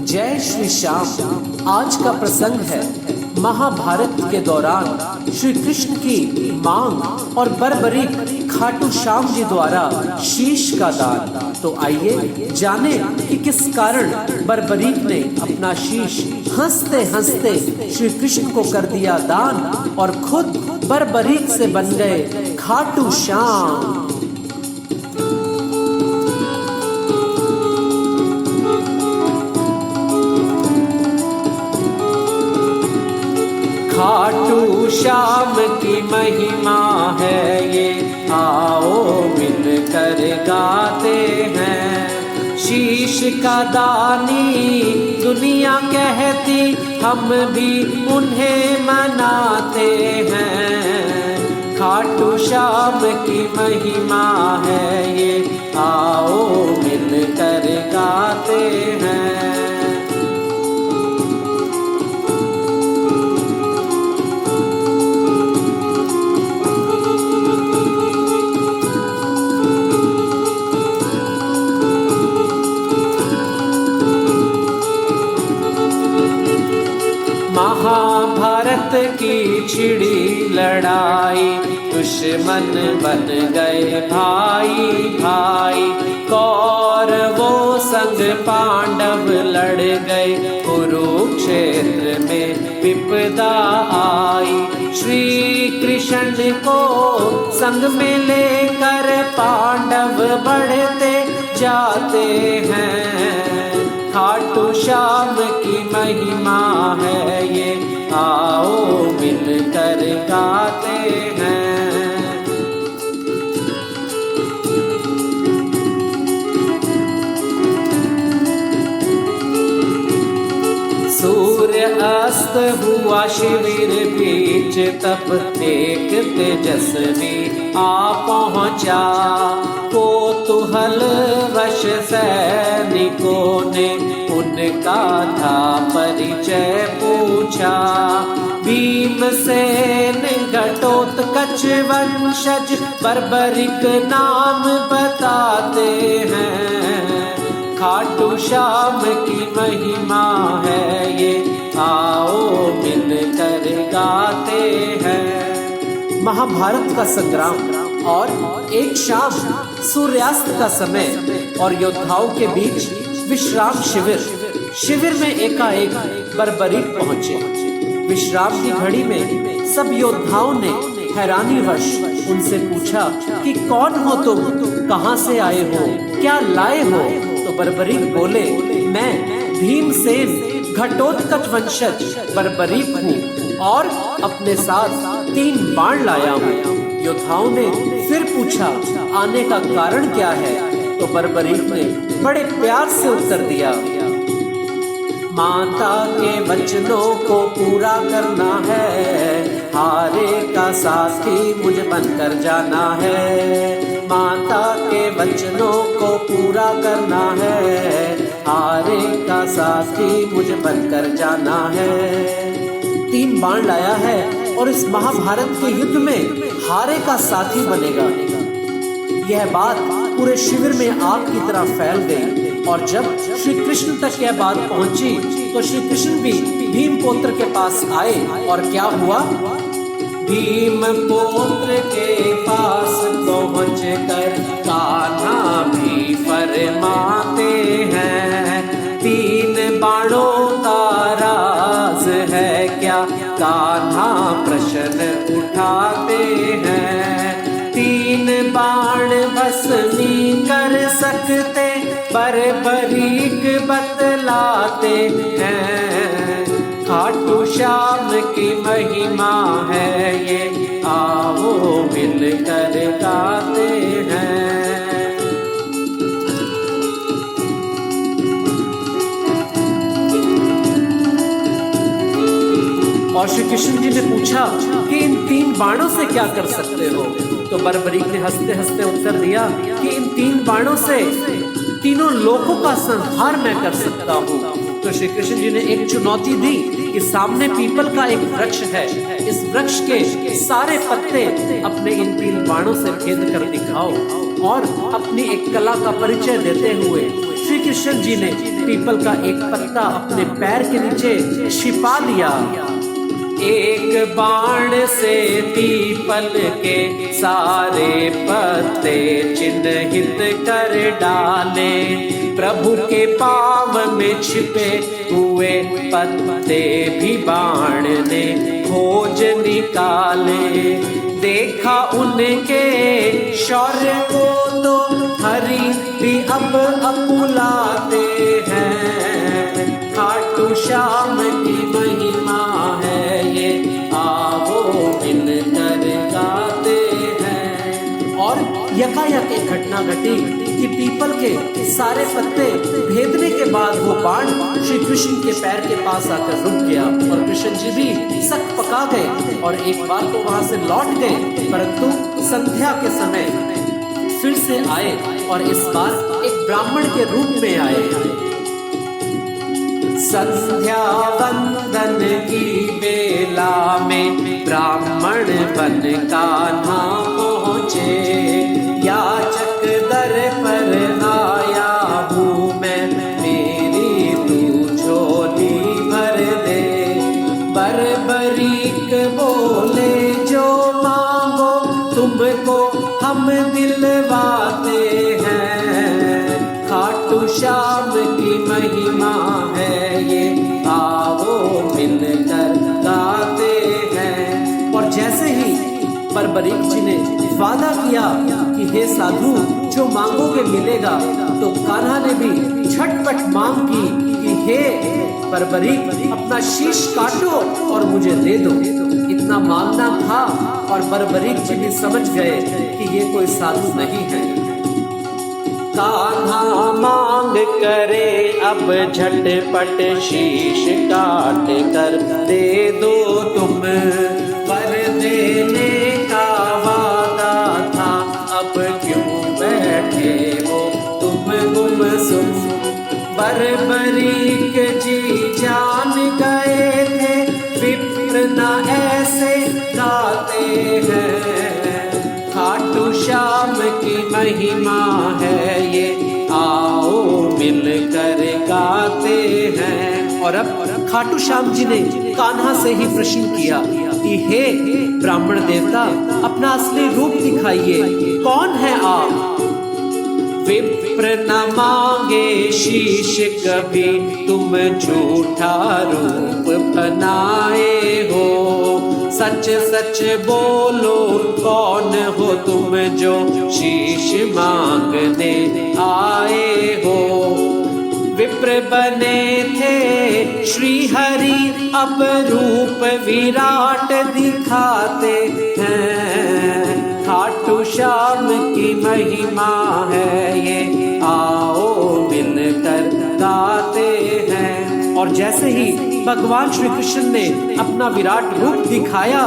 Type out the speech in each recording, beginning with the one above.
जय श्री श्याम। आज का प्रसंग है महाभारत के दौरान श्री कृष्ण की मांग और बर्बरीक खाटू श्याम जी द्वारा शीश का दान। तो आइए जाने कि किस कारण बर्बरीक ने अपना शीश हंसते हंसते श्री कृष्ण को कर दिया दान और खुद बर्बरीक से बन गए खाटू श्याम। खाटू श्याम की महिमा है ये, आओ मिलकर गाते हैं। शीश का दानी दुनिया कहती, हम भी उन्हें मनाते हैं। खाटू श्याम की महिमा है ये, आओ मिलकर गाते हैं। महाभारत की छिड़ी लड़ाई, दुश्मन बन गए भाई भाई। कौरवों संग पांडव लड़ गए, कुरुक्षेत्र में विपदा आई। श्री कृष्ण को संग में लेकर पांडव बढ़ते जाते हैं। खाटू श्याम की महिमा है ये, आओ मिलकर गाते हैं। सूर्य अस्त हुआ शिविर बीच, तब एक तेजस्वी आ पहुंचा। कोतूहल वश सैनिकों ने उनका था परिचय पूछा। भीमसेन घटोत्कच वंशज बर्बरीक नाम बताते हैं। खाटू श्याम की महिमा है ये, आओ मिलकर गाते हैं। महाभारत का संग्राम और एक शाम सूर्यास्त का समय और योद्धाओं के बीच विश्राम शिविर में एकाएक बर्बरीक पहुंचे। विश्राम की घड़ी में सब योद्धाओं ने हैरानीवश उनसे पूछा कि कौन हो तुम, कहां से आए हो, क्या लाए हो। तो बर्बरीक बोले, मैं भीमसेन घटोत्कच वंशज बर्बरीक हूँ और अपने साथ 3 बाण लाया हूँ। योद्धाओं ने फिर पूछा, आने का कारण क्या है। तो बर्बरीक ने बड़े प्यार से उत्तर दिया, माता के वचनों को पूरा करना है, हारे का साथी मुझे बनकर जाना है। माता के वचनों को पूरा करना है, हारे का साथी मुझे बनकर जाना है। 3 बाण लाया है और इस महाभारत के युद्ध में हारे का साथी बनेगा। यह बात पूरे शिविर में आग की तरह फैल गई और जब श्री कृष्ण तक यह बात पहुंची तो श्री कृष्ण भी भीमपोत्र के पास आए। और क्या हुआ, भीमपोत्र के पास पहुंच कर कान्हा भी फरमाते हैं। 3 बाणों का राज है क्या, कान्हा प्रश्न उठाते हैं। 3 बाण भस्मी कर सकते बर्बरीक बतलाते हैं। खाटू श्याम की महिमा है ये, आओ मिलकर गाते हैं। और श्री कृष्ण जी ने पूछा कि इन 3 बाणों से क्या कर सकते हो। तो बर्बरीक ने हंसते हंसते उत्तर दिया कि इन 3 बाणों से तीनों लोकों का संहार मैं कर सकता हूँ। तो श्री कृष्ण जी ने एक चुनौती दी कि सामने पीपल का एक वृक्ष है, इस वृक्ष के सारे पत्ते अपने इन 3 बाणों से भेद कर दिखाओ। और अपनी एक कला का परिचय देते हुए श्री कृष्ण जी ने पीपल का एक पत्ता अपने पैर के नीचे छिपा लिया। एक बाण से पीपल के सारे पत्ते चिन्हित कर डाले, प्रभु के पाँव में छिपे हुए पत्ते भी बाण ने खोज निकाले। देखा उनके शौर्य को तो हरि भी अब अकुलाते हैं। खाटू श्याम की महिमा है ये, आओ मिलकर गाते हैं। और यकायक एक घटना घटी कि पीपल के सारे पत्ते भेदने के बाद वो बाण श्री कृष्ण के पैर के पास आकर रुक गया और कृष्ण जी भी सक पका गए और एक बार तो वहां से लौट गए, परंतु संध्या के समय फिर से आए और इस बार एक ब्राह्मण के रूप में आए। संध्या वंदन की बेला में ब्राह्मण बन कान्हा पहुँचे। याचक दर पर आया हूँ मैं, मेरी तू झोली भर दे। बरबरीक बोले जो मांगो तुमको हम दिलवाते हैं। खाटू श्याम की महिमा है ये, आओ मिलकर गाते हैं। और जैसे ही बरबरीक जी ने वादा किया कि हे साधु जो मांगोगे मिलेगा, तो कान्हा ने भी झटपट मांग की कि हे बरबरीक अपना शीश काटो और मुझे दे दो। इतना मांगना था और बरबरीक जी भी समझ गए कि ये कोई साधु नहीं है। कान्हा मांग करे अब झटपट शीश काट कर दे दो तुम। वर देने का वादा था अब क्यों बैठे हो तुम गुमसुम। बरबरीक जी जान गए थे विप्र न ऐसे गाते हैं। खाटू श्याम की महिमा है ये, आओ मिलकर गाते हैं। और अब खाटू श्याम जी ने कान्हा से ही प्रश्न किया कि हे ब्राह्मण देवता अपना असली रूप दिखाइए, कौन है आप? विप्र न मांगे शीश कभी तुम झूठा रूप बनाए हो। सच सच बोलो कौन हो तुम जो शीश मांगने आए हो। विप्र बने थे श्री हरि अब रूप विराट दिखाते हैं। खाटू श्याम की महिमा है ये, आओ मिलकर गाते हैं। और जैसे ही भगवान श्री कृष्ण ने अपना विराट रूप दिखाया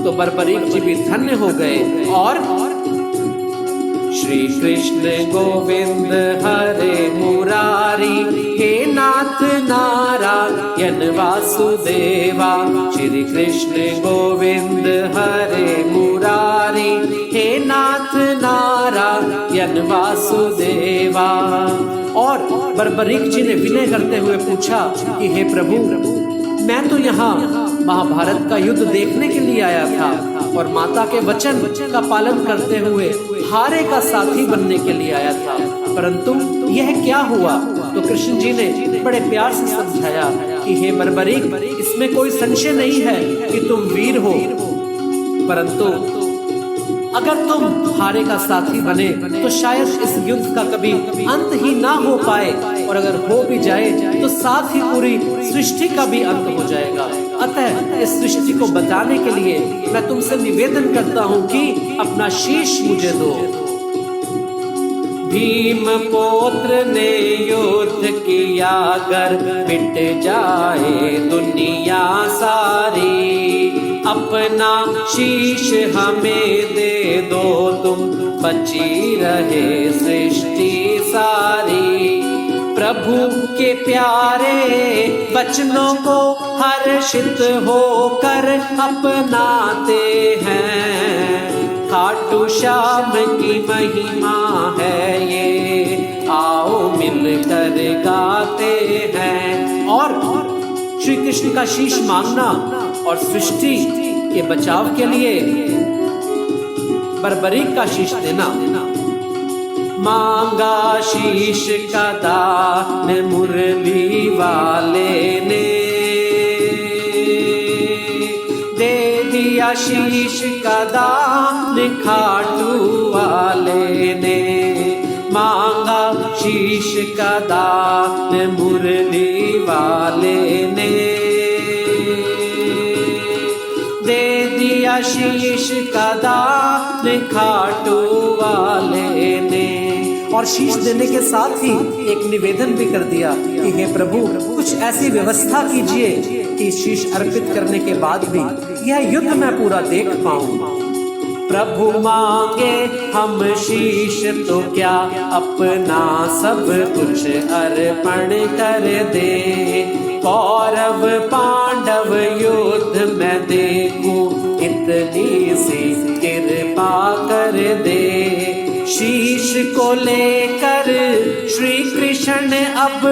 तो बरबरीक जी भी धन्य हो गए। और श्री कृष्ण गोविंद हरे मुरारी, हे नाथ नारायण वासुदेवा। श्री कृष्ण गोविंद हरे मुरारी, हे नाथ नारायण वासुदेवा। और बरबरीक जी ने विनय करते हुए पूछा कि हे प्रभु, मैं तो यहाँ महाभारत का युद्ध देखने के लिए आया था और माता के वचन का पालन करते हुए हारे का साथी बनने के लिए आया था, परंतु यह क्या हुआ? तो कृष्ण जी ने बड़े प्यार से समझाया कि हे बरबरीक, इसमें कोई संशय नहीं है कि तुम वीर हो, परंतु अगर तुम हारे का साथी बने तो शायद इस युद्ध का कभी अंत ही ना हो पाए, और अगर हो भी जाए तो साथ ही पूरी सृष्टि का भी अंत हो जाएगा। अतः इस सृष्टि को बचाने के लिए मैं तुमसे निवेदन करता हूँ कि अपना शीश मुझे दो। भीम पौत्र ने युद्ध किया कर मिट जाए दुनिया सारी। अपना शीश हमें दे दो तुम, बची रहे सृष्टि सारी। प्रभु के प्यारे वचनों को हर्षित होकर अपनाते हैं। खाटू श्याम की महिमा है ये, आओ मिलकर श्री कृष्ण का शीश मांगना और सृष्टि के बचाव के लिए बर्बरीक का शीश देना। मांगा शीश का दान मुरली वाले ने, दे दिया शीश का दान खाटू वाले ने। मांगा शीश का दान मुरली वाले ने, दे दिया शीश का दान खाटू वाले ने। और शीश देने के साथ ही एक निवेदन भी कर दिया कि हे प्रभु, कुछ ऐसी व्यवस्था कीजिए कि शीश अर्पित करने के बाद भी यह युद्ध मैं पूरा देख पाऊं। प्रभु मांगे हम शीश तो क्या अपना सब कुछ अर्पण कर दे। कौरव पांडव युद्ध में देखूं, इतनी सी कृपा कर दे। शीश को लेकर श्री कृष्ण अब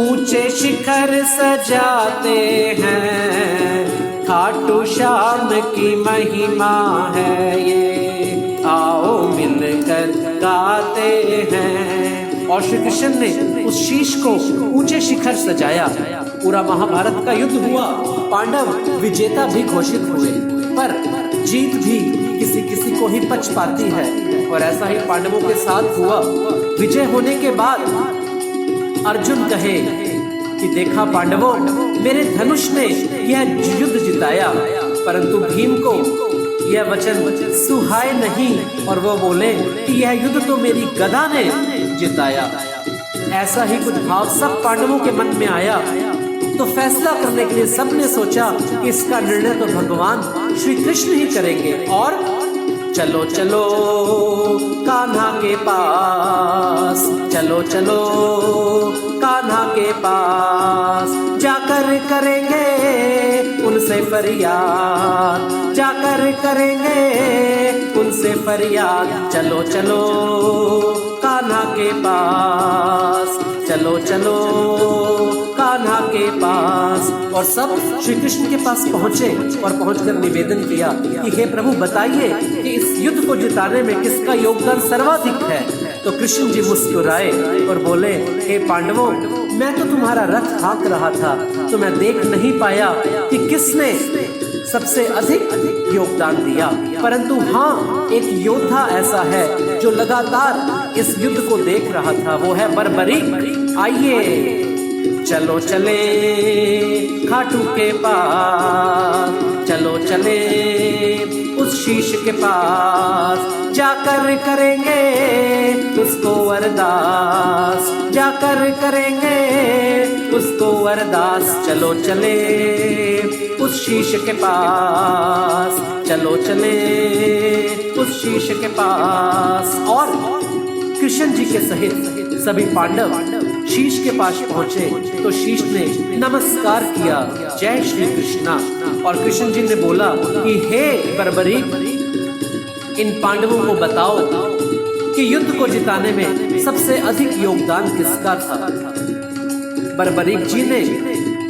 ऊंचे शिखर सजाते हैं। खाटू श्याम की महिमा है ये, आओ मिलकर गाते हैं। और श्री कृष्ण ने उस शीश को ऊंचे शिखर सजाया। पूरा महाभारत का युद्ध हुआ, पांडव विजेता भी घोषित हुए, पर जीत भी किसी किसी को ही पच पाती है। और ऐसा ही पांडवों के साथ हुआ। विजय होने के बाद अर्जुन कहे कि देखा पांडवों, मेरे धनुष ने यह युद्ध जिताया, परंतु भीम को यह वचन सुहाए नहीं और वो बोले कि यह युद्ध तो मेरी गदा ने जिताया। ऐसा ही कुछ भाव सब पांडवों के मन में आया। तो फैसला करने के लिए सबने सोचा कि इसका निर्णय तो भगवान श्री कृष्ण ही करेंगे। और चलो चलो कान्हा के पास, चलो चलो कान्हा के पास, जाकर करेंगे उनसे फरियाद, जाकर करेंगे उनसे फरियाद। चलो चलो कान्हा के पास, चलो चलो कान्हा के पास। और सब श्री कृष्ण के पास पहुंचे और पहुंचकर निवेदन किया कि हे प्रभु, बताइए कि इस युद्ध को जिताने में किसका योगदान सर्वाधिक है। तो कृष्ण जी मुस्कुराए और बोले, हे पांडवों, मैं तो तुम्हारा रथ हाँक रहा था, तो मैं देख नहीं पाया कि किसने सबसे अधिक योगदान दिया, परंतु हाँ, एक योद्धा ऐसा है जो लगातार इस युद्ध को देख रहा था, वो है बर्बरीक। आइए चलो चले खाटू के पास, चलो चले उस शीश के पास, जाकर करेंगे उसको अरदास, जाकर करेंगे उसको अरदास। चलो चले उस शीश के पास, चलो चले उस शीश के पास। और कृष्ण जी के सहित सभी पांडव शीश के पास पहुंचे तो शीश ने नमस्कार किया, जय श्री कृष्णा। और कृष्ण जी ने बोला कि हे बर्बरीक, इन पांडवों को बताओ कि युद्ध को जिताने में सबसे अधिक योगदान किसका था। बर्बरीक जी ने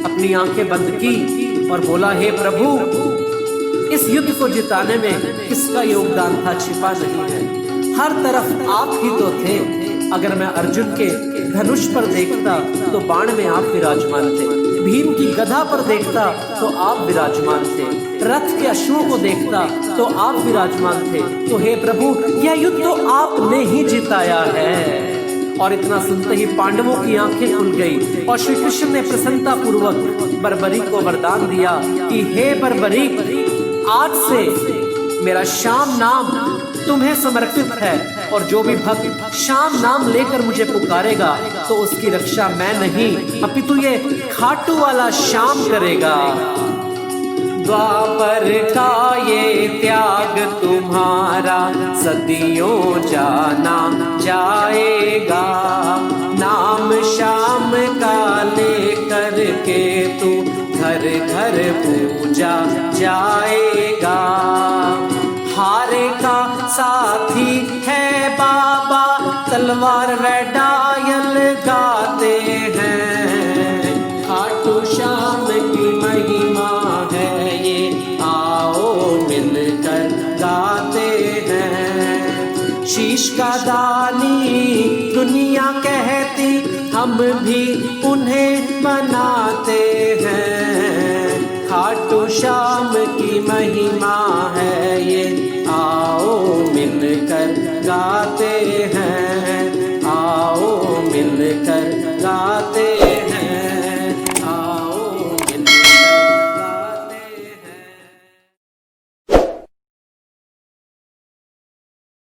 अपनी आंखें बंद की और बोला, हे प्रभु, इस युद्ध को जिताने में किसका योगदान था छिपा नहीं है, हर तरफ आप ही तो थे। अगर मैं अर्जुन के धनुष पर देखता तो बाण में आप विराजमान थे, भीम की गदा पर देखता तो आप विराजमान थे, रथ के अश्वों को देखता तो आप विराजमान थे। तो हे प्रभु, यह युद्ध तो आपने ही जिताया है। और इतना सुनते ही पांडवों की आंखें खुल गई और श्री कृष्ण ने प्रसन्नता पूर्वक बर्बरीक को वरदान दिया कि हे बर्बरीक, आज से मेरा श्याम नाम तुम्हें समर्पित है, और जो भी भक्त श्याम नाम लेकर मुझे पुकारेगा तो उसकी रक्षा मैं नहीं अपितु ये खाटू वाला श्याम करेगा। द्वापर का ये त्याग तुम्हारा सदियों जाना जाएगा, नाम श्याम का लेकर के तू घर घर पूजा जाएगा। हारे का साथी है बाबा, तलवार व डायल गाते हैं, खाटू श्याम शीश का दानी दुनिया कहती, हम भी उन्हें बनाते हैं। खाटू श्याम की महिमा है ये, आओ मिलकर गाते हैं, आओ मिलकर गाते हैं।